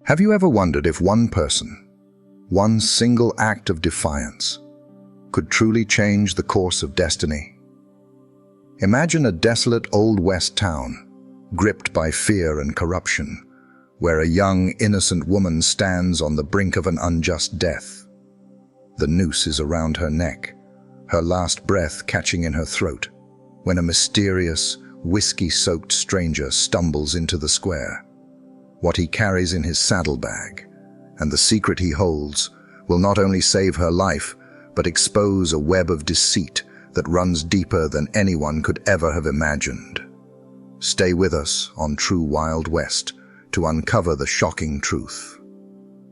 Have you ever wondered if one person, one single act of defiance, could truly change the course of destiny? Imagine a desolate Old West town, gripped by fear and corruption, where a young, innocent woman stands on the brink of an unjust death. The noose is around her neck, her last breath catching in her throat, when a mysterious, whiskey-soaked stranger stumbles into the square. What he carries in his saddlebag, and the secret he holds, will not only save her life, but expose a web of deceit that runs deeper than anyone could ever have imagined. Stay with us on True Wild West to uncover the shocking truth.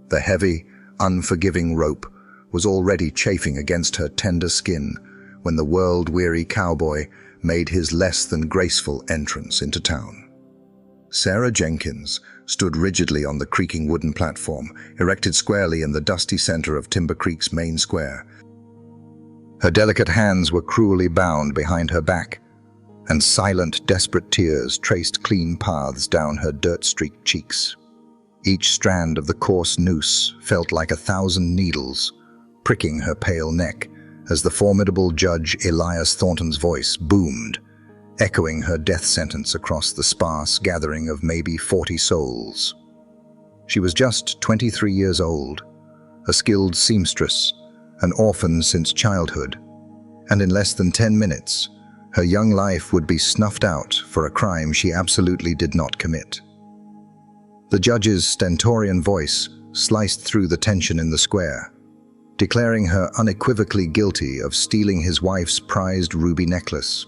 The heavy, unforgiving rope was already chafing against her tender skin when the world-weary cowboy made his less than graceful entrance into town. Sarah Jenkins stood rigidly on the creaking wooden platform, erected squarely in the dusty center of Timber Creek's main square. Her delicate hands were cruelly bound behind her back, and silent, desperate tears traced clean paths down her dirt-streaked cheeks. Each strand of the coarse noose felt like 1,000 needles, pricking her pale neck as the formidable Judge Elias Thornton's voice boomed, echoing her death sentence across the sparse gathering of maybe 40 souls. She was just 23 years old, a skilled seamstress, an orphan since childhood, and in less than 10 minutes, her young life would be snuffed out for a crime she absolutely did not commit. The judge's stentorian voice sliced through the tension in the square, declaring her unequivocally guilty of stealing his wife's prized ruby necklace,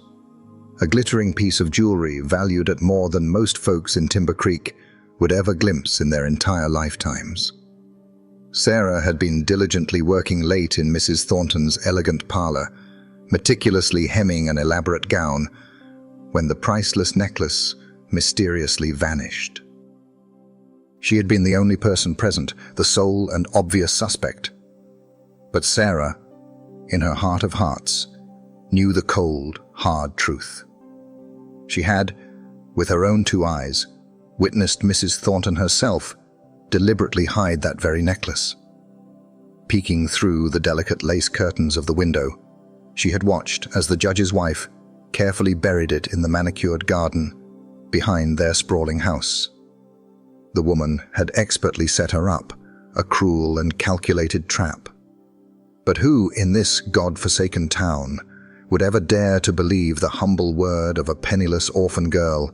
a glittering piece of jewelry valued at more than most folks in Timber Creek would ever glimpse in their entire lifetimes. Sarah had been diligently working late in Mrs. Thornton's elegant parlor, meticulously hemming an elaborate gown, when the priceless necklace mysteriously vanished. She had been the only person present, the sole and obvious suspect. But Sarah, in her heart of hearts, knew the cold, hard truth. She had, with her own 2 eyes, witnessed Mrs. Thornton herself deliberately hide that very necklace. Peeking through the delicate lace curtains of the window, she had watched as the judge's wife carefully buried it in the manicured garden behind their sprawling house. The woman had expertly set her up, a cruel and calculated trap. But who in this God-forsaken town would ever dare to believe the humble word of a penniless orphan girl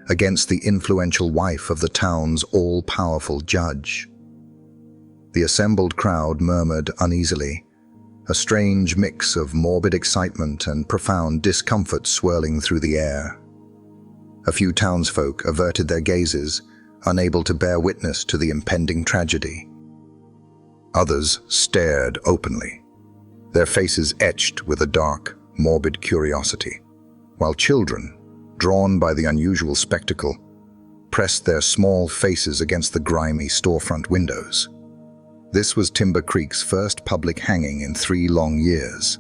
against the influential wife of the town's all-powerful judge? The assembled crowd murmured uneasily, a strange mix of morbid excitement and profound discomfort swirling through the air. A few townsfolk averted their gazes, unable to bear witness to the impending tragedy. Others stared openly, their faces etched with a dark, morbid curiosity, while children, drawn by the unusual spectacle, pressed their small faces against the grimy storefront windows. This was Timber Creek's first public hanging in 3 long years,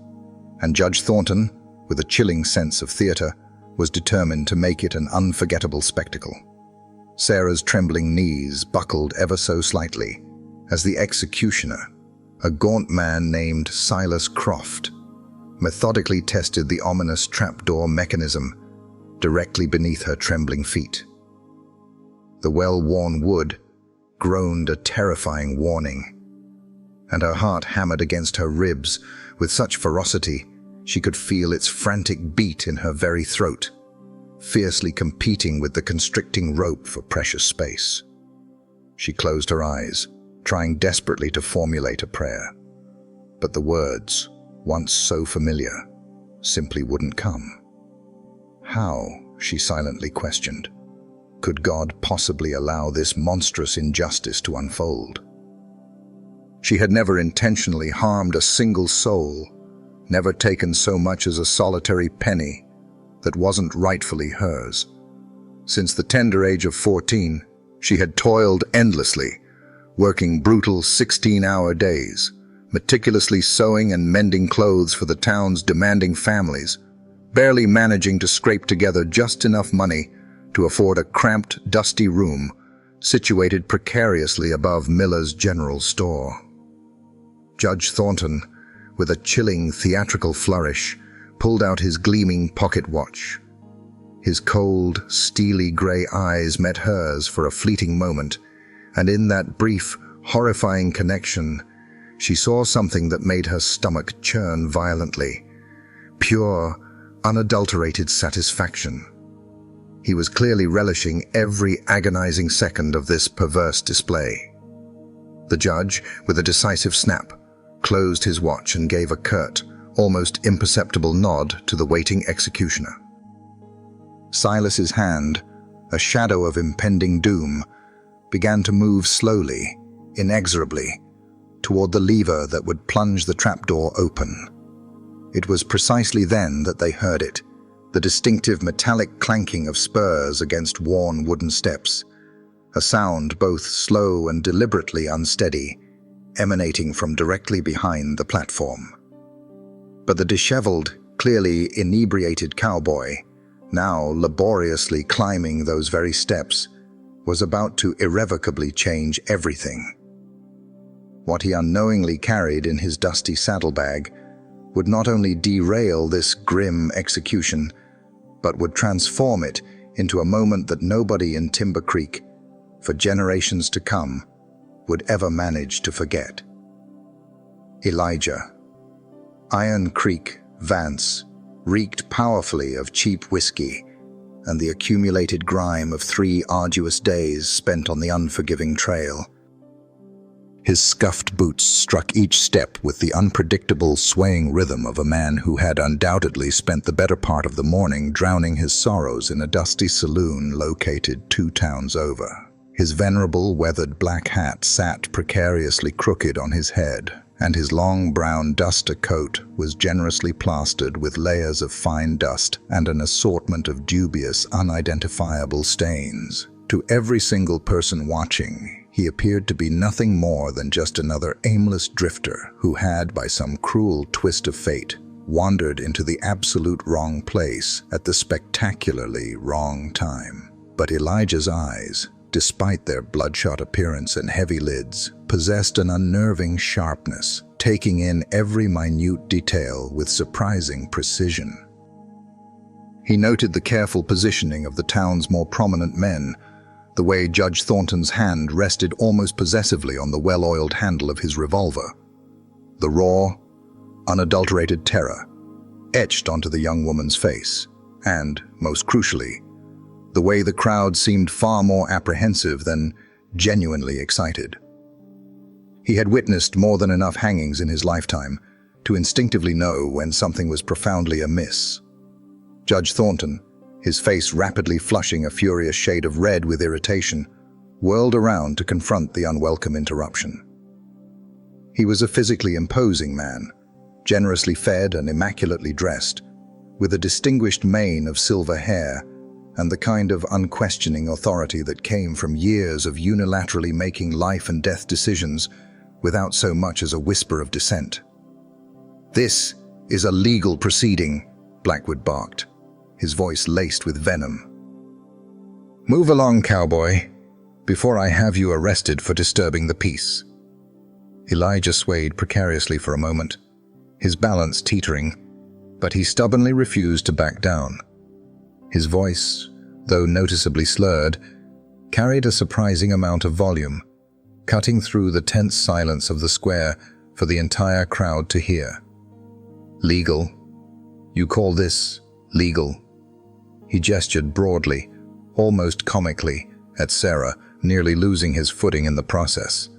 and Judge Thornton, with a chilling sense of theater, was determined to make it an unforgettable spectacle. Sarah's trembling knees buckled ever so slightly as the executioner, a gaunt man named Silas Croft, methodically tested the ominous trapdoor mechanism directly beneath her trembling feet. The well-worn wood groaned a terrifying warning, and her heart hammered against her ribs with such ferocity she could feel its frantic beat in her very throat, fiercely competing with the constricting rope for precious space. She closed her eyes, trying desperately to formulate a prayer. But the words, once so familiar, simply wouldn't come. How, she silently questioned, could God possibly allow this monstrous injustice to unfold? She had never intentionally harmed a single soul, never taken so much as a solitary penny that wasn't rightfully hers. Since the tender age of 14, she had toiled endlessly, working brutal 16-hour days, meticulously sewing and mending clothes for the town's demanding families, barely managing to scrape together just enough money to afford a cramped, dusty room situated precariously above Miller's General Store. Judge Thornton, with a chilling theatrical flourish, pulled out his gleaming pocket watch. His cold, steely gray eyes met hers for a fleeting moment, and in that brief, horrifying connection, she saw something that made her stomach churn violently. Pure, unadulterated satisfaction. He was clearly relishing every agonizing second of this perverse display. The judge, with a decisive snap, closed his watch and gave a curt, almost imperceptible nod to the waiting executioner. Silas's hand, a shadow of impending doom, began to move slowly, inexorably, toward the lever that would plunge the trapdoor open. It was precisely then that they heard it, the distinctive metallic clanking of spurs against worn wooden steps, a sound both slow and deliberately unsteady, emanating from directly behind the platform. But the disheveled, clearly inebriated cowboy, now laboriously climbing those very steps, was about to irrevocably change everything. What he unknowingly carried in his dusty saddlebag would not only derail this grim execution, but would transform it into a moment that nobody in Timber Creek, for generations to come, would ever manage to forget. Elijah. Iron Creek, Vance, reeked powerfully of cheap whiskey and the accumulated grime of 3 arduous days spent on the unforgiving trail. His scuffed boots struck each step with the unpredictable, swaying rhythm of a man who had undoubtedly spent the better part of the morning drowning his sorrows in a dusty saloon located 2 towns over. His venerable, weathered black hat sat precariously crooked on his head, and his long brown duster coat was generously plastered with layers of fine dust and an assortment of dubious, unidentifiable stains. To every single person watching, he appeared to be nothing more than just another aimless drifter who had, by some cruel twist of fate, wandered into the absolute wrong place at the spectacularly wrong time. But Elijah's eyes, despite their bloodshot appearance and heavy lids, possessed an unnerving sharpness, taking in every minute detail with surprising precision. He noted the careful positioning of the town's more prominent men, the way Judge Thornton's hand rested almost possessively on the well-oiled handle of his revolver. The raw, unadulterated terror etched onto the young woman's face, and, most crucially, the way the crowd seemed far more apprehensive than genuinely excited. He had witnessed more than enough hangings in his lifetime to instinctively know when something was profoundly amiss. Judge Thornton, his face rapidly flushing a furious shade of red with irritation, whirled around to confront the unwelcome interruption. He was a physically imposing man, generously fed and immaculately dressed, with a distinguished mane of silver hair and the kind of unquestioning authority that came from years of unilaterally making life and death decisions without so much as a whisper of dissent. "This is a legal proceeding," Blackwood barked, his voice laced with venom. "Move along, cowboy, before I have you arrested for disturbing the peace." Elijah swayed precariously for a moment, his balance teetering, but he stubbornly refused to back down. His voice, though noticeably slurred, carried a surprising amount of volume, cutting through the tense silence of the square for the entire crowd to hear. "Legal? You call this legal?" He gestured broadly, almost comically, at Sarah, nearly losing his footing in the process.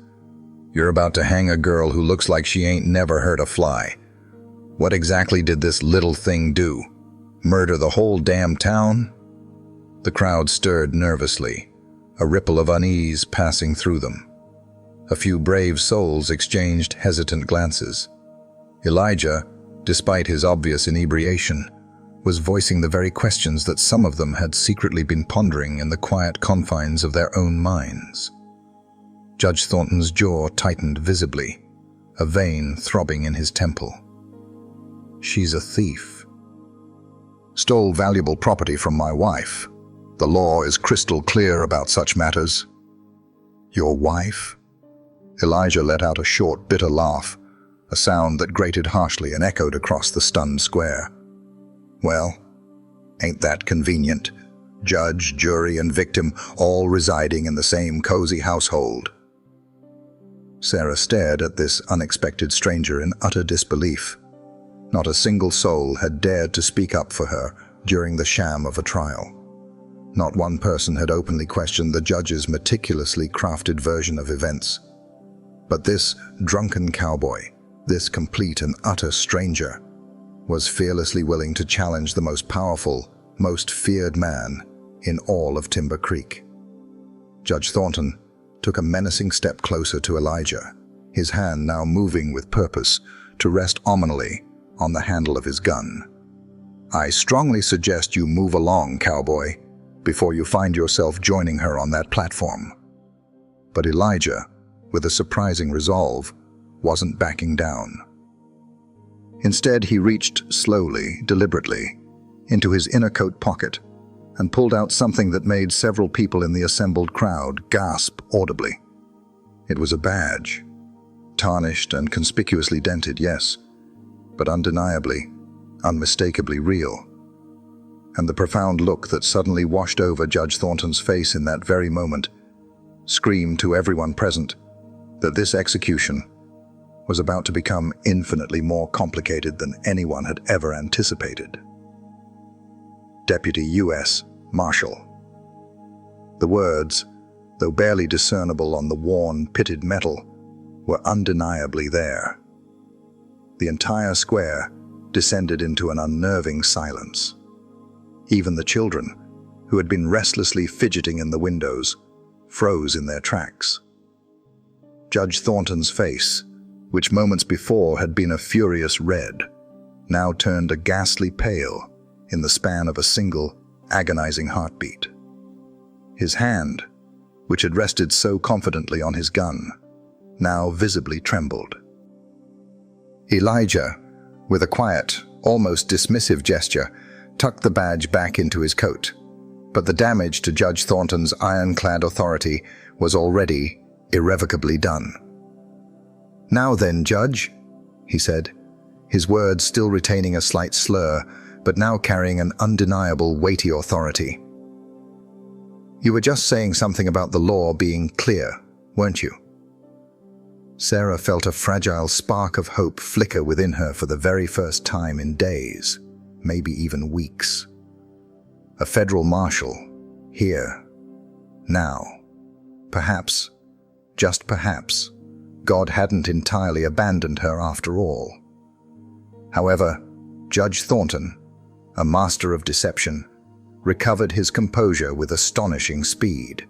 "You're about to hang a girl who looks like she ain't never hurt a fly. What exactly did this little thing do? Murder the whole damn town?" The crowd stirred nervously, a ripple of unease passing through them. A few brave souls exchanged hesitant glances. Elijah, despite his obvious inebriation, was voicing the very questions that some of them had secretly been pondering in the quiet confines of their own minds. Judge Thornton's jaw tightened visibly, a vein throbbing in his temple. "She's a thief. Stole valuable property from my wife. The law is crystal clear about such matters." Your wife? Elijah let out a short, bitter laugh, a sound that grated harshly and echoed across the stunned square. Well, ain't that convenient? Judge, jury, and victim all residing in the same cozy household. Sarah stared at this unexpected stranger in utter disbelief. Not a single soul had dared to speak up for her during the sham of a trial. Not one person had openly questioned the judge's meticulously crafted version of events. But this drunken cowboy, this complete and utter stranger, was fearlessly willing to challenge the most powerful, most feared man in all of Timber Creek. Judge Thornton took a menacing step closer to Elijah, his hand now moving with purpose to rest ominally on the handle of his gun. I strongly suggest you move along, cowboy, before you find yourself joining her on that platform. But Elijah, with a surprising resolve, wasn't backing down. Instead, he reached slowly, deliberately, into his inner coat pocket and pulled out something that made several people in the assembled crowd gasp audibly. It was a badge, tarnished and conspicuously dented, yes, but undeniably, unmistakably real. And the profound look that suddenly washed over Judge Thornton's face in that very moment screamed to everyone present that this execution was about to become infinitely more complicated than anyone had ever anticipated. Deputy U.S. Marshal. The words, though barely discernible on the worn, pitted metal, were undeniably there. The entire square descended into an unnerving silence. Even the children, who had been restlessly fidgeting in the windows, froze in their tracks. Judge Thornton's face, which moments before had been a furious red, now turned a ghastly pale in the span of a single, agonizing heartbeat. His hand, which had rested so confidently on his gun, now visibly trembled. Elijah, with a quiet, almost dismissive gesture, tucked the badge back into his coat, but the damage to Judge Thornton's ironclad authority was already irrevocably done. "Now then, Judge," he said, his words still retaining a slight slur, but now carrying an undeniable weighty authority. "You were just saying something about the law being clear, weren't you?" Sarah felt a fragile spark of hope flicker within her for the very first time in days, maybe even weeks. A federal marshal, here, now. Perhaps, just perhaps, God hadn't entirely abandoned her after all. However, Judge Thornton, a master of deception, recovered his composure with astonishing speed.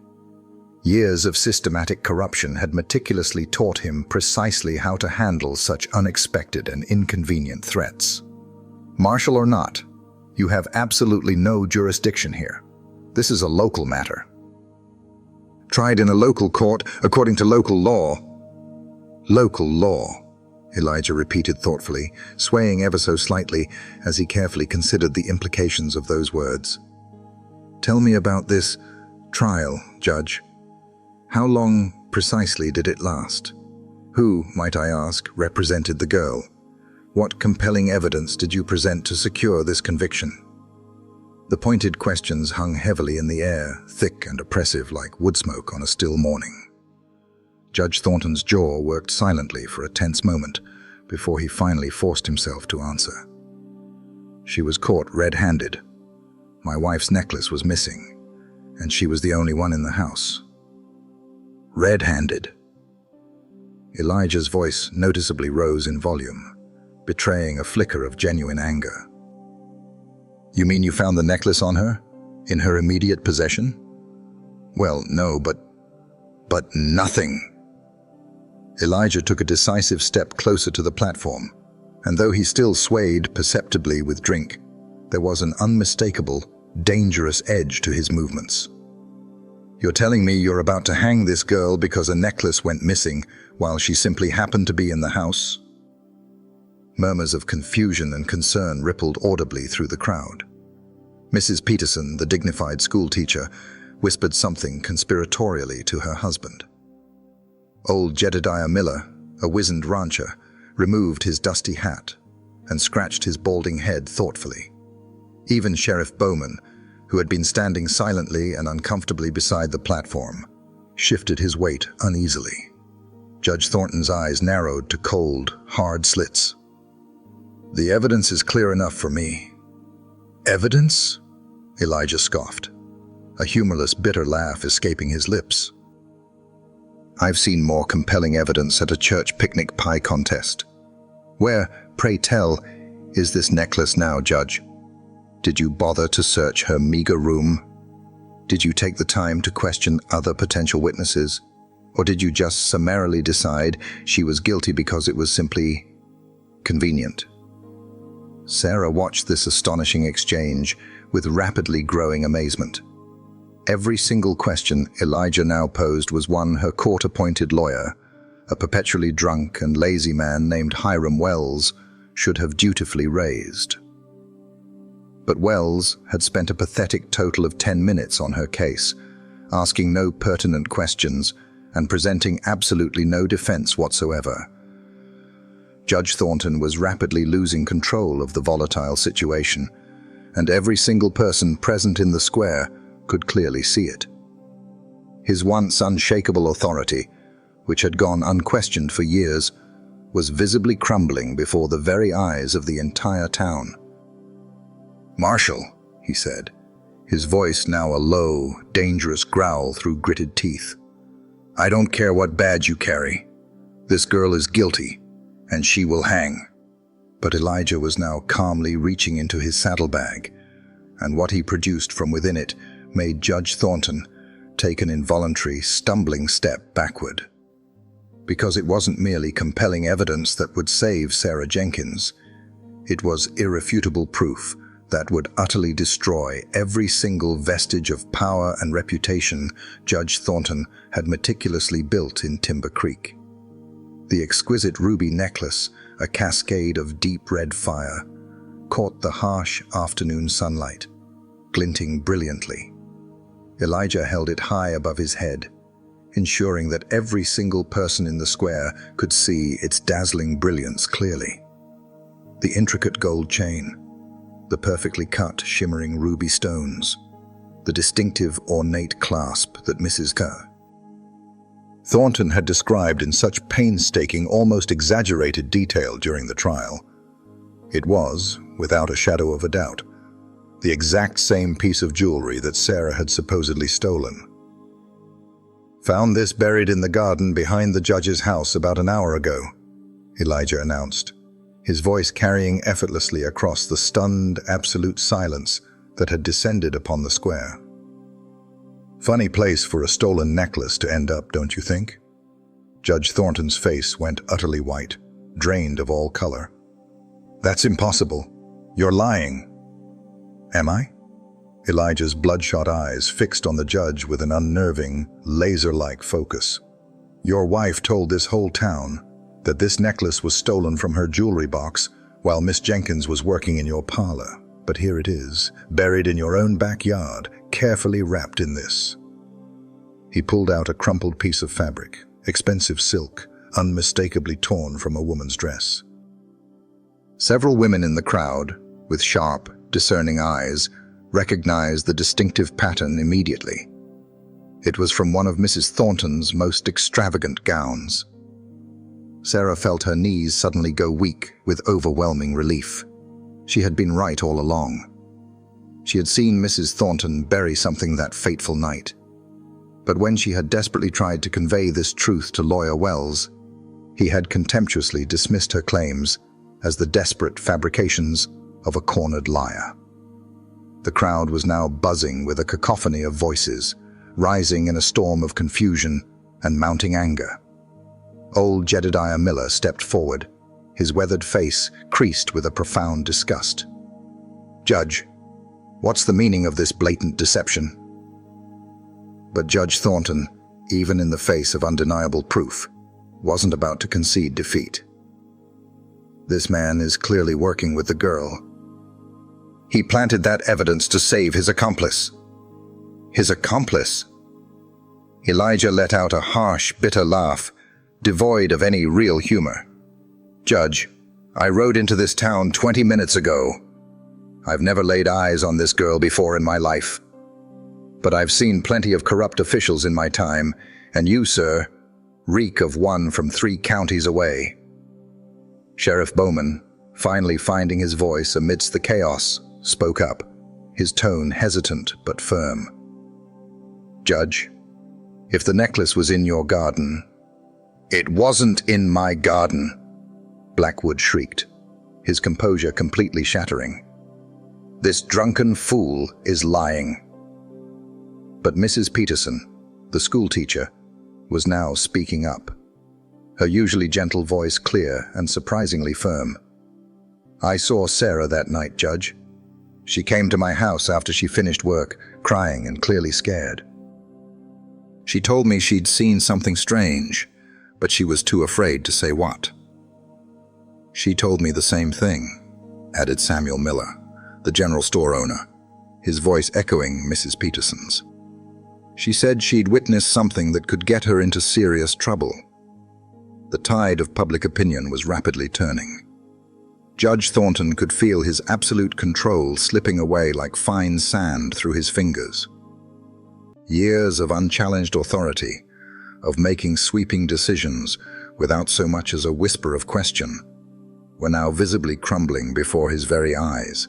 Years of systematic corruption had meticulously taught him precisely how to handle such unexpected and inconvenient threats. "Marshal or not, you have absolutely no jurisdiction here. This is a local matter. Tried in a local court according to local law." "Local law," Elijah repeated thoughtfully, swaying ever so slightly as he carefully considered the implications of those words. "Tell me about this trial, Judge. How long precisely did it last? Who, might I ask, represented the girl? What compelling evidence did you present to secure this conviction?" The pointed questions hung heavily in the air, thick and oppressive like wood smoke on a still morning. Judge Thornton's jaw worked silently for a tense moment before he finally forced himself to answer. "She was caught red-handed. My wife's necklace was missing, and she was the only one in the house." "Red-handed?" Elijah's voice noticeably rose in volume, betraying a flicker of genuine anger. "You mean you found the necklace on her? In her immediate possession?" "Well, no, but nothing." Elijah took a decisive step closer to the platform, and though he still swayed perceptibly with drink, there was an unmistakable, dangerous edge to his movements. "You're telling me you're about to hang this girl because a necklace went missing while she simply happened to be in the house?" Murmurs of confusion and concern rippled audibly through the crowd. Mrs. Peterson, the dignified schoolteacher, whispered something conspiratorially to her husband. Old Jedediah Miller, a wizened rancher, removed his dusty hat and scratched his balding head thoughtfully. Even Sheriff Bowman, who had been standing silently and uncomfortably beside the platform, shifted his weight uneasily. Judge Thornton's eyes narrowed to cold, hard slits. "The evidence is clear enough for me." "Evidence?" Elijah scoffed, a humorless, bitter laugh escaping his lips. "I've seen more compelling evidence at a church picnic pie contest. Where, pray tell, is this necklace now, Judge? Did you bother to search her meager room? Did you take the time to question other potential witnesses? Or did you just summarily decide she was guilty because it was simply convenient?" Sarah watched this astonishing exchange with rapidly growing amazement. Every single question Elijah now posed was one her court-appointed lawyer, a perpetually drunk and lazy man named Hiram Wells, should have dutifully raised. But Wells had spent a pathetic total of 10 minutes on her case, asking no pertinent questions and presenting absolutely no defense whatsoever. Judge Thornton was rapidly losing control of the volatile situation, and every single person present in the square could clearly see it. His once unshakable authority, which had gone unquestioned for years, was visibly crumbling before the very eyes of the entire town. "Marshal," he said, his voice now a low, dangerous growl through gritted teeth, "I don't care what badge you carry. This girl is guilty, and she will hang." But Elijah was now calmly reaching into his saddlebag, and what he produced from within it made Judge Thornton take an involuntary, stumbling step backward. Because it wasn't merely compelling evidence that would save Sarah Jenkins, it was irrefutable proof that would utterly destroy every single vestige of power and reputation Judge Thornton had meticulously built in Timber Creek. The exquisite ruby necklace, a cascade of deep red fire, caught the harsh afternoon sunlight, glinting brilliantly. Elijah held it high above his head, ensuring that every single person in the square could see its dazzling brilliance clearly. The intricate gold chain, the perfectly cut, shimmering ruby stones, the distinctive, ornate clasp that Mrs. Thornton had described in such painstaking, almost exaggerated detail during the trial. It was, without a shadow of a doubt, the exact same piece of jewelry that Sarah had supposedly stolen. "Found this buried in the garden behind the judge's house about an hour ago," Elijah announced, his voice carrying effortlessly across the stunned, absolute silence that had descended upon the square. "Funny place for a stolen necklace to end up, don't you think?" Judge Thornton's face went utterly white, drained of all color. "That's impossible. You're lying." "Am I?" Elijah's bloodshot eyes fixed on the judge with an unnerving, laser-like focus. "Your wife told this whole town that this necklace was stolen from her jewelry box while Miss Jenkins was working in your parlor. But here it is, buried in your own backyard, carefully wrapped in this." He pulled out a crumpled piece of fabric, expensive silk, unmistakably torn from a woman's dress. Several women in the crowd, with sharp, discerning eyes, recognized the distinctive pattern immediately. It was from one of Mrs. Thornton's most extravagant gowns. Sarah felt her knees suddenly go weak with overwhelming relief. She had been right all along. She had seen Mrs. Thornton bury something that fateful night. But when she had desperately tried to convey this truth to Lawyer Wells, he had contemptuously dismissed her claims as the desperate fabrications of a cornered liar. The crowd was now buzzing with a cacophony of voices, rising in a storm of confusion and mounting anger. Old Jedediah Miller stepped forward, his weathered face creased with a profound disgust. "Judge, what's the meaning of this blatant deception?" But Judge Thornton, even in the face of undeniable proof, wasn't about to concede defeat. "This man is clearly working with the girl. He planted that evidence to save his accomplice." "His accomplice?" Elijah let out a harsh, bitter laugh devoid of any real humor. "Judge, I rode into this town 20 minutes ago. I've never laid eyes on this girl before in my life. But I've seen plenty of corrupt officials in my time, and you, sir, reek of one from 3 counties away." Sheriff Bowman, finally finding his voice amidst the chaos, spoke up, his tone hesitant but firm. "Judge, if the necklace was in your garden—" "It wasn't in my garden," Blackwood shrieked, his composure completely shattering. "This drunken fool is lying." But Mrs. Peterson, the schoolteacher, was now speaking up, her usually gentle voice clear and surprisingly firm. "I saw Sarah that night, Judge. She came to my house after she finished work, crying and clearly scared. She told me she'd seen something strange, but she was too afraid to say what." "She told me the same thing," added Samuel Miller, the general store owner, his voice echoing Mrs. Peterson's. "She said she'd witnessed something that could get her into serious trouble." The tide of public opinion was rapidly turning. Judge Thornton could feel his absolute control slipping away like fine sand through his fingers. Years of unchallenged authority, of making sweeping decisions without so much as a whisper of question, were now visibly crumbling before his very eyes,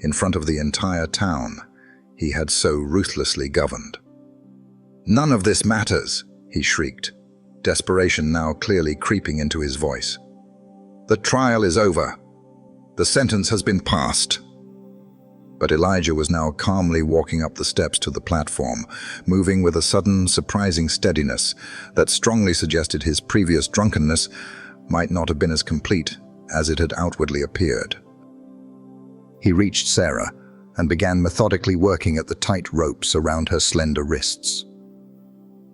in front of the entire town he had so ruthlessly governed. "None of this matters," he shrieked, desperation now clearly creeping into his voice. "The trial is over. The sentence has been passed." But Elijah was now calmly walking up the steps to the platform, moving with a sudden, surprising steadiness that strongly suggested his previous drunkenness might not have been as complete as it had outwardly appeared. He reached Sarah and began methodically working at the tight ropes around her slender wrists.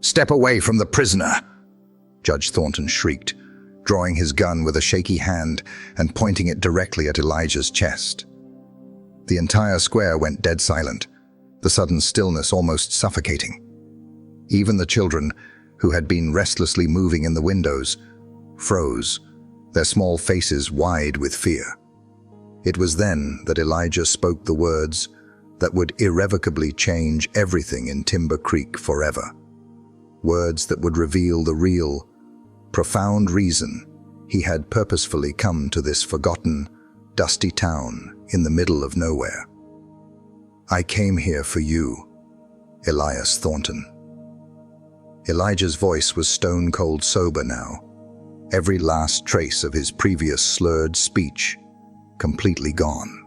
"Step away from the prisoner!" Judge Thornton shrieked, drawing his gun with a shaky hand and pointing it directly at Elijah's chest. The entire square went dead silent, the sudden stillness almost suffocating. Even the children, who had been restlessly moving in the windows, froze, their small faces wide with fear. It was then that Elijah spoke the words that would irrevocably change everything in Timber Creek forever. Words that would reveal the real, profound reason he had purposefully come to this forgotten, dusty town in the middle of nowhere. "I came here for you, Elias Thornton." Elijah's voice was stone-cold sober now, every last trace of his previous slurred speech completely gone.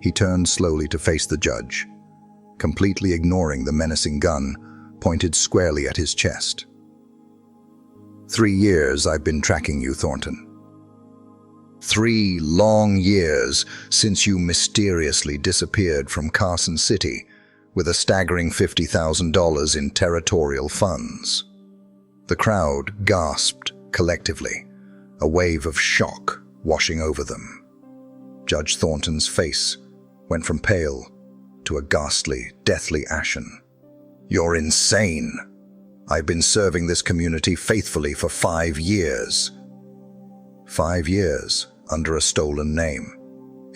He turned slowly to face the judge, completely ignoring the menacing gun pointed squarely at his chest. 3 years I've been tracking you, Thornton. 3 long years since you mysteriously disappeared from Carson City with a staggering $50,000 in territorial funds. The crowd gasped collectively, a wave of shock washing over them. Judge Thornton's face went from pale to a ghastly, deathly ashen. "You're insane. I've been serving this community faithfully for 5 years. 5 years under a stolen name,"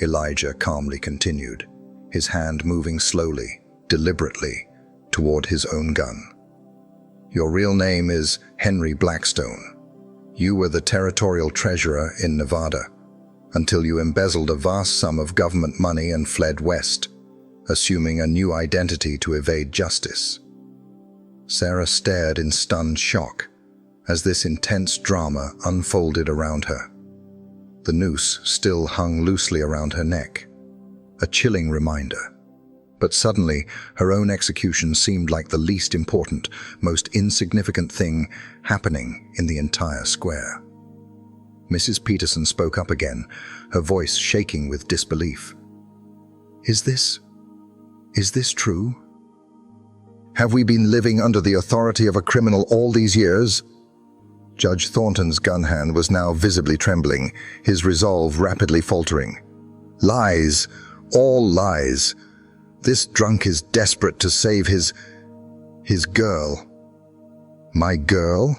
Elijah calmly continued, his hand moving slowly, deliberately, toward his own gun. "Your real name is Henry Blackstone. You were the territorial treasurer in Nevada until you embezzled a vast sum of government money and fled west, assuming a new identity to evade justice." Sarah stared in stunned shock as this intense drama unfolded around her. The noose still hung loosely around her neck, a chilling reminder. But suddenly, her own execution seemed like the least important, most insignificant thing happening in the entire square. Mrs. Peterson spoke up again, her voice shaking with disbelief. Is this true? Have we been living under the authority of a criminal all these years?" Judge Thornton's gun hand was now visibly trembling, his resolve rapidly faltering. "Lies, all lies. This drunk is desperate to save his girl." "My girl?"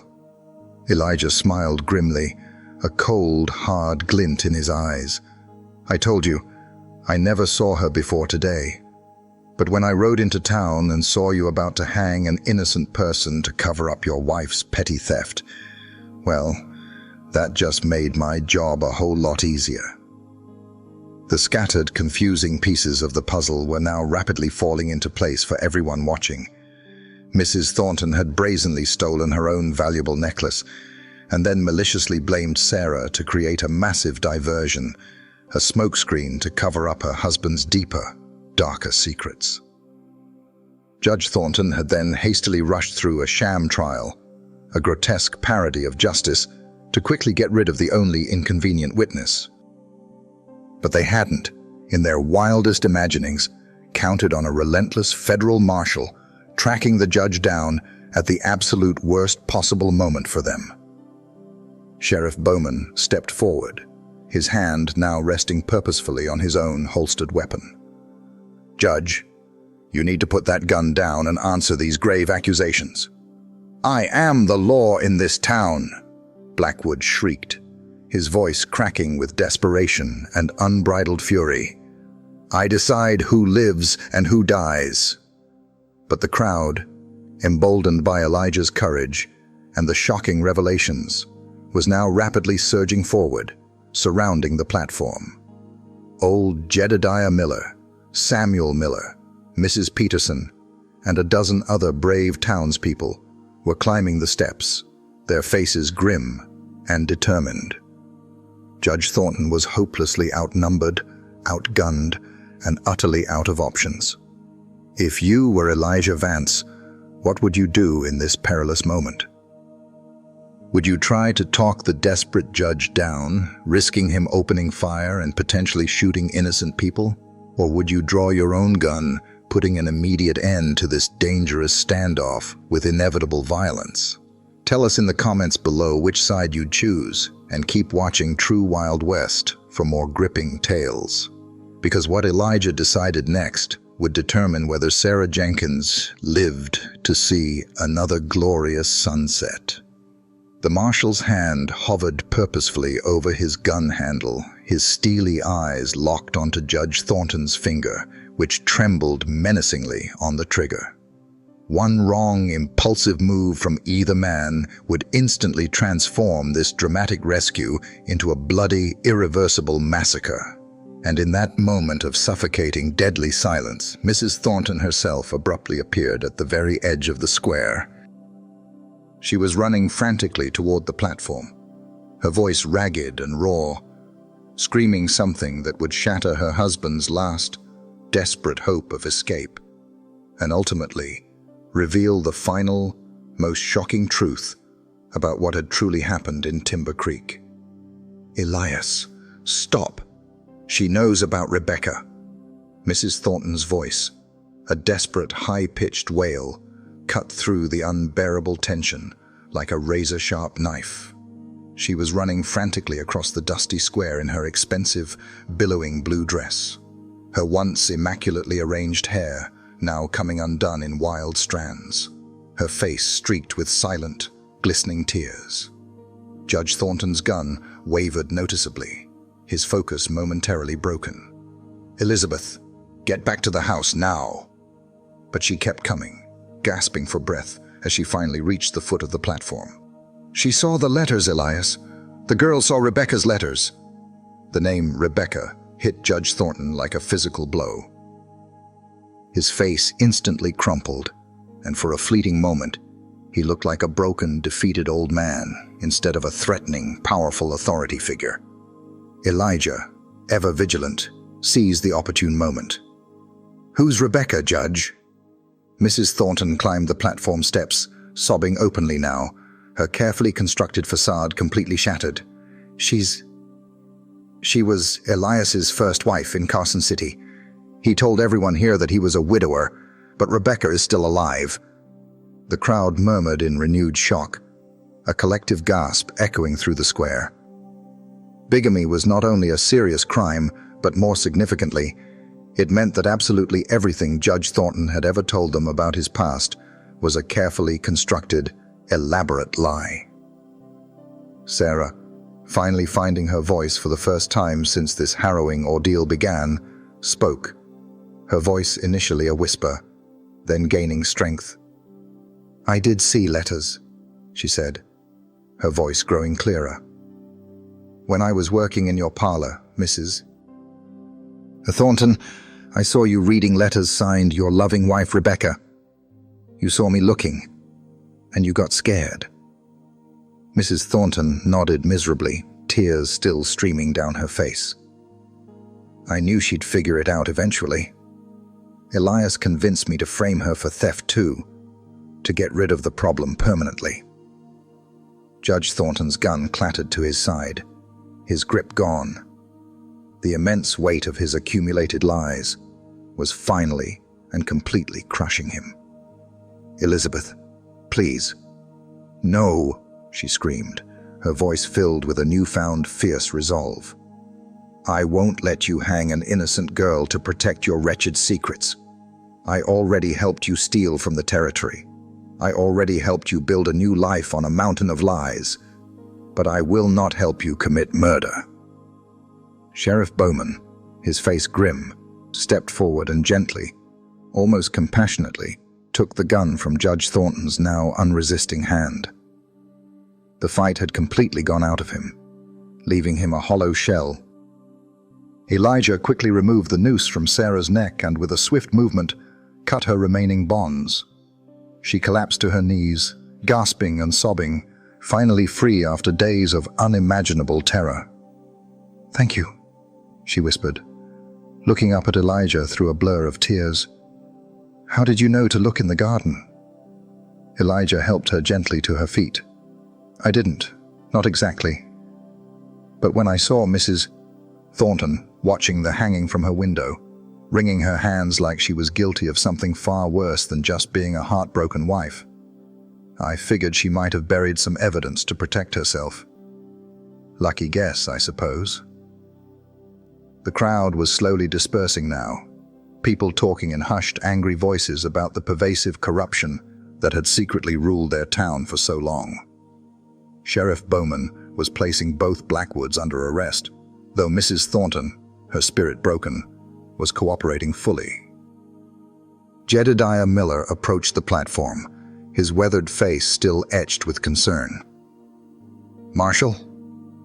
Elijah smiled grimly, a cold, hard glint in his eyes. "I told you, I never saw her before today. But when I rode into town and saw you about to hang an innocent person to cover up your wife's petty theft, well, that just made my job a whole lot easier." The scattered, confusing pieces of the puzzle were now rapidly falling into place for everyone watching. Mrs. Thornton had brazenly stolen her own valuable necklace and then maliciously blamed Sarah to create a massive diversion, a smokescreen to cover up her husband's deeper, darker secrets. Judge Thornton had then hastily rushed through a sham trial, a grotesque parody of justice, to quickly get rid of the only inconvenient witness. But they hadn't, in their wildest imaginings, counted on a relentless federal marshal tracking the judge down at the absolute worst possible moment for them. Sheriff Bowman stepped forward, his hand now resting purposefully on his own holstered weapon. "Judge, you need to put that gun down and answer these grave accusations." "I am the law in this town," Blackwood shrieked, his voice cracking with desperation and unbridled fury. "I decide who lives and who dies." But the crowd, emboldened by Elijah's courage and the shocking revelations, was now rapidly surging forward, surrounding the platform. Old Jedediah Miller, Samuel Miller, Mrs. Peterson, and a dozen other brave townspeople were climbing the steps, their faces grim and determined. Judge Thornton was hopelessly outnumbered, outgunned, and utterly out of options. If you were Elijah Vance, what would you do in this perilous moment? Would you try to talk the desperate judge down, risking him opening fire and potentially shooting innocent people? Or would you draw your own gun, putting an immediate end to this dangerous standoff with inevitable violence? Tell us in the comments below which side you'd choose, and keep watching True Wild West for more gripping tales. Because what Elijah decided next would determine whether Sarah Jenkins lived to see another glorious sunset. The marshal's hand hovered purposefully over his gun handle, his steely eyes locked onto Judge Thornton's finger, which trembled menacingly on the trigger. One wrong, impulsive move from either man would instantly transform this dramatic rescue into a bloody, irreversible massacre. And in that moment of suffocating, deadly silence, Mrs. Thornton herself abruptly appeared at the very edge of the square. She was running frantically toward the platform, her voice ragged and raw, screaming something that would shatter her husband's last, desperate hope of escape, and ultimately reveal the final, most shocking truth about what had truly happened in Timber Creek. "Elias, stop! She knows about Rebecca." Mrs. Thornton's voice, a desperate, high-pitched wail, cut through the unbearable tension like a razor-sharp knife. She was running frantically across the dusty square in her expensive, billowing blue dress, her once immaculately arranged hair now coming undone in wild strands, her face streaked with silent, glistening tears. Judge Thornton's gun wavered noticeably, his focus momentarily broken. "Elizabeth, get back to the house now." But she kept coming, gasping for breath as she finally reached the foot of the platform. "She saw the letters, Elias. The girl saw Rebecca's letters." The name Rebecca hit Judge Thornton like a physical blow. His face instantly crumpled, and for a fleeting moment, he looked like a broken, defeated old man instead of a threatening, powerful authority figure. Elijah, ever vigilant, seized the opportune moment. "Who's Rebecca, Judge?" Mrs. Thornton climbed the platform steps, sobbing openly now, her carefully constructed facade completely shattered. She was Elias's first wife in Carson City. He told everyone here that he was a widower, but Rebecca is still alive." The crowd murmured in renewed shock, a collective gasp echoing through the square. Bigamy was not only a serious crime, but more significantly, it meant that absolutely everything Judge Thornton had ever told them about his past was a carefully constructed, elaborate lie. Sarah, finally finding her voice for the first time since this harrowing ordeal began, spoke, her voice initially a whisper, then gaining strength. "I did see letters," she said, her voice growing clearer. "When I was working in your parlor, Mrs. Thornton, I saw you reading letters signed your loving wife Rebecca. You saw me looking, and you got scared." Mrs. Thornton nodded miserably, tears still streaming down her face. "I knew she'd figure it out eventually. Elias convinced me to frame her for theft too, to get rid of the problem permanently." Judge Thornton's gun clattered to his side, his grip gone. The immense weight of his accumulated lies was finally and completely crushing him. "Elizabeth, please." "No," she screamed, her voice filled with a newfound fierce resolve. "I won't let you hang an innocent girl to protect your wretched secrets. I already helped you steal from the territory. I already helped you build a new life on a mountain of lies. But I will not help you commit murder." Sheriff Bowman, his face grim, stepped forward and gently, almost compassionately, took the gun from Judge Thornton's now unresisting hand. The fight had completely gone out of him, leaving him a hollow shell. Elijah quickly removed the noose from Sarah's neck and with a swift movement, cut her remaining bonds. She collapsed to her knees, gasping and sobbing, finally free after days of unimaginable terror. "Thank you," she whispered, looking up at Elijah through a blur of tears. "How did you know to look in the garden?" Elijah helped her gently to her feet. "I didn't, not exactly. But when I saw Mrs. Thornton watching the hanging from her window, wringing her hands like she was guilty of something far worse than just being a heartbroken wife, I figured she might have buried some evidence to protect herself. Lucky guess, I suppose." The crowd was slowly dispersing now, people talking in hushed, angry voices about the pervasive corruption that had secretly ruled their town for so long. Sheriff Bowman was placing both Blackwoods under arrest, though Mrs. Thornton, her spirit broken, was cooperating fully. Jedediah Miller approached the platform, his weathered face still etched with concern. "Marshal,"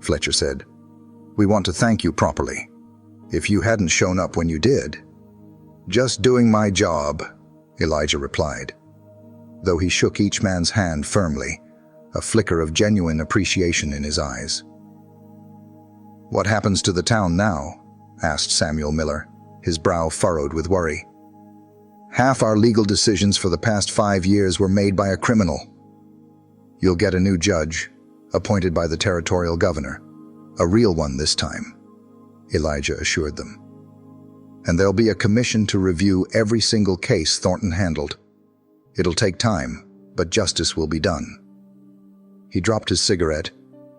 Fletcher said, "we want to thank you properly. If you hadn't shown up when you did—" "Just doing my job," Elijah replied, though he shook each man's hand firmly, a flicker of genuine appreciation in his eyes. "What happens to the town now?" asked Samuel Miller, his brow furrowed with worry. "Half our legal decisions for the past 5 years were made by a criminal. You'll get a new judge, appointed by the territorial governor, a real one this time," Elijah assured them. "And there'll be a commission to review every single case Thornton handled. It'll take time, but justice will be done." He dropped his cigarette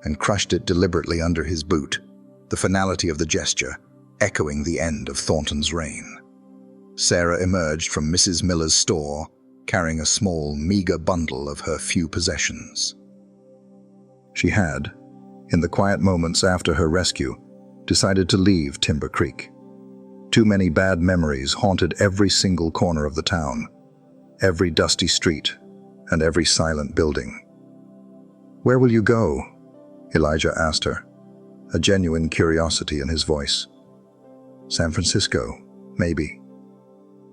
and crushed it deliberately under his boot, the finality of the gesture echoing the end of Thornton's reign. Sarah emerged from Mrs. Miller's store, carrying a small, meager bundle of her few possessions. She had, in the quiet moments after her rescue, decided to leave Timber Creek. Too many bad memories haunted every single corner of the town, every dusty street, and every silent building. "Where will you go?" Elijah asked her, a genuine curiosity in his voice. "San Francisco, maybe.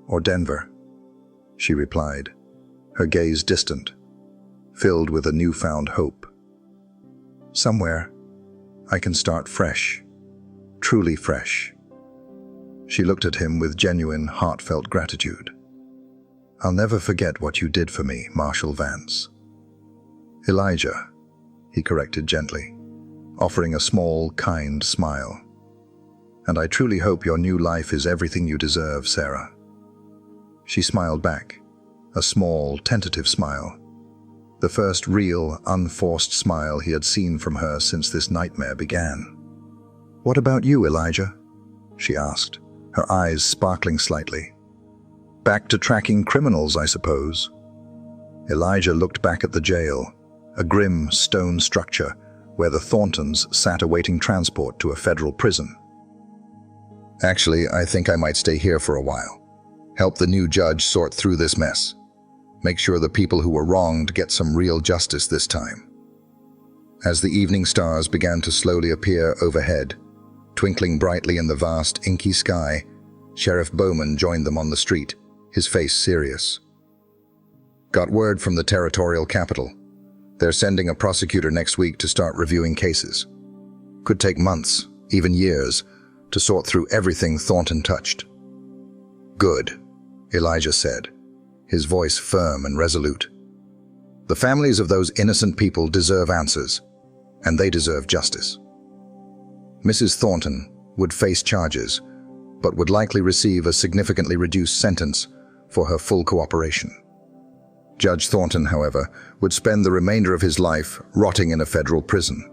Or Denver," she replied, her gaze distant, filled with a newfound hope. "Somewhere I can start fresh, truly fresh." She looked at him with genuine, heartfelt gratitude. "I'll never forget what you did for me, Marshal Vance." "Elijah," he corrected gently, offering a small, kind smile. "And I truly hope your new life is everything you deserve, Sarah." She smiled back, a small, tentative smile, the first real, unforced smile he had seen from her since this nightmare began. "What about you, Elijah?" she asked, her eyes sparkling slightly. "Back to tracking criminals, I suppose." Elijah looked back at the jail, a grim stone structure where the Thorntons sat awaiting transport to a federal prison. "Actually, I think I might stay here for a while. Help the new judge sort through this mess. Make sure the people who were wronged get some real justice this time." As the evening stars began to slowly appear overhead, twinkling brightly in the vast, inky sky, Sheriff Bowman joined them on the street, his face serious. "Got word from the territorial capital. They're sending a prosecutor next week to start reviewing cases. Could take months, even years, to sort through everything Thornton touched." "Good," Elijah said, his voice firm and resolute. "The families of those innocent people deserve answers, and they deserve justice." Mrs. Thornton would face charges, but would likely receive a significantly reduced sentence for her full cooperation. Judge Thornton, however, would spend the remainder of his life rotting in a federal prison,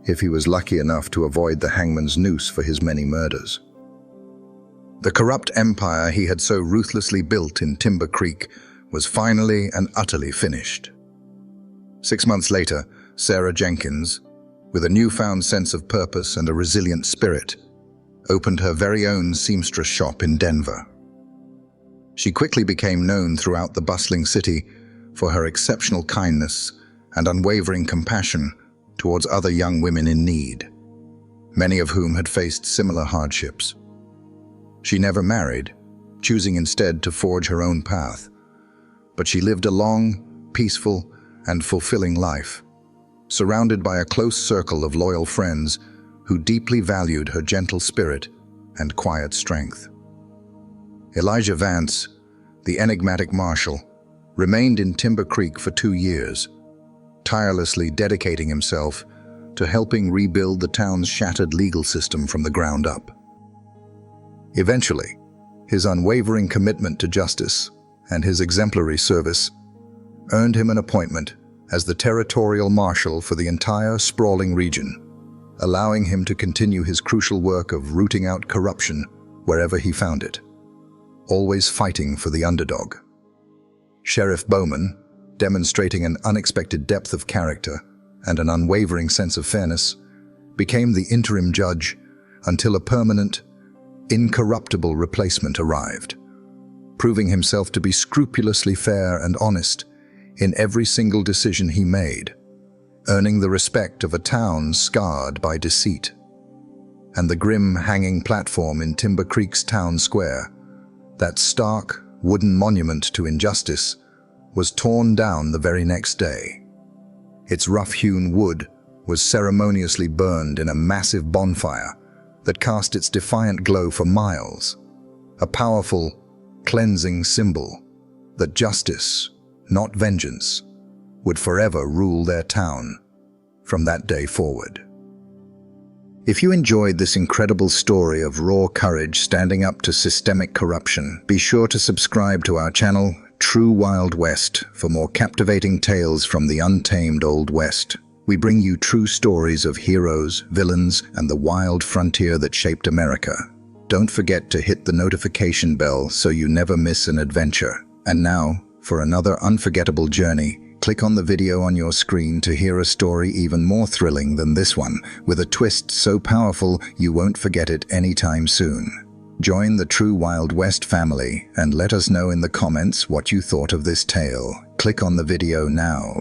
if he was lucky enough to avoid the hangman's noose for his many murders. The corrupt empire he had so ruthlessly built in Timber Creek was finally and utterly finished. 6 months later, Sarah Jenkins, with a newfound sense of purpose and a resilient spirit, opened her very own seamstress shop in Denver. She quickly became known throughout the bustling city for her exceptional kindness and unwavering compassion towards other young women in need, many of whom had faced similar hardships. She never married, choosing instead to forge her own path, but she lived a long, peaceful, and fulfilling life, surrounded by a close circle of loyal friends who deeply valued her gentle spirit and quiet strength. Elijah Vance, the enigmatic marshal, remained in Timber Creek for 2 years, tirelessly dedicating himself to helping rebuild the town's shattered legal system from the ground up. Eventually, his unwavering commitment to justice and his exemplary service earned him an appointment as the territorial marshal for the entire sprawling region, allowing him to continue his crucial work of rooting out corruption wherever he found it, always fighting for the underdog. Sheriff Bowman, demonstrating an unexpected depth of character and an unwavering sense of fairness, became the interim judge until a permanent, incorruptible replacement arrived, proving himself to be scrupulously fair and honest in every single decision he made, earning the respect of a town scarred by deceit. And the grim hanging platform in Timber Creek's town square, that stark, wooden monument to injustice, was torn down the very next day. Its rough-hewn wood was ceremoniously burned in a massive bonfire that cast its defiant glow for miles, a powerful, cleansing symbol that justice, not vengeance, would forever rule their town from that day forward. If you enjoyed this incredible story of raw courage standing up to systemic corruption, be sure to subscribe to our channel, True Wild West, for more captivating tales from the untamed Old West. We bring you true stories of heroes, villains, and the wild frontier that shaped America. Don't forget to hit the notification bell so you never miss an adventure. And now, for another unforgettable journey, click on the video on your screen to hear a story even more thrilling than this one, with a twist so powerful you won't forget it anytime soon. Join the True Wild West family and let us know in the comments what you thought of this tale. Click on the video now.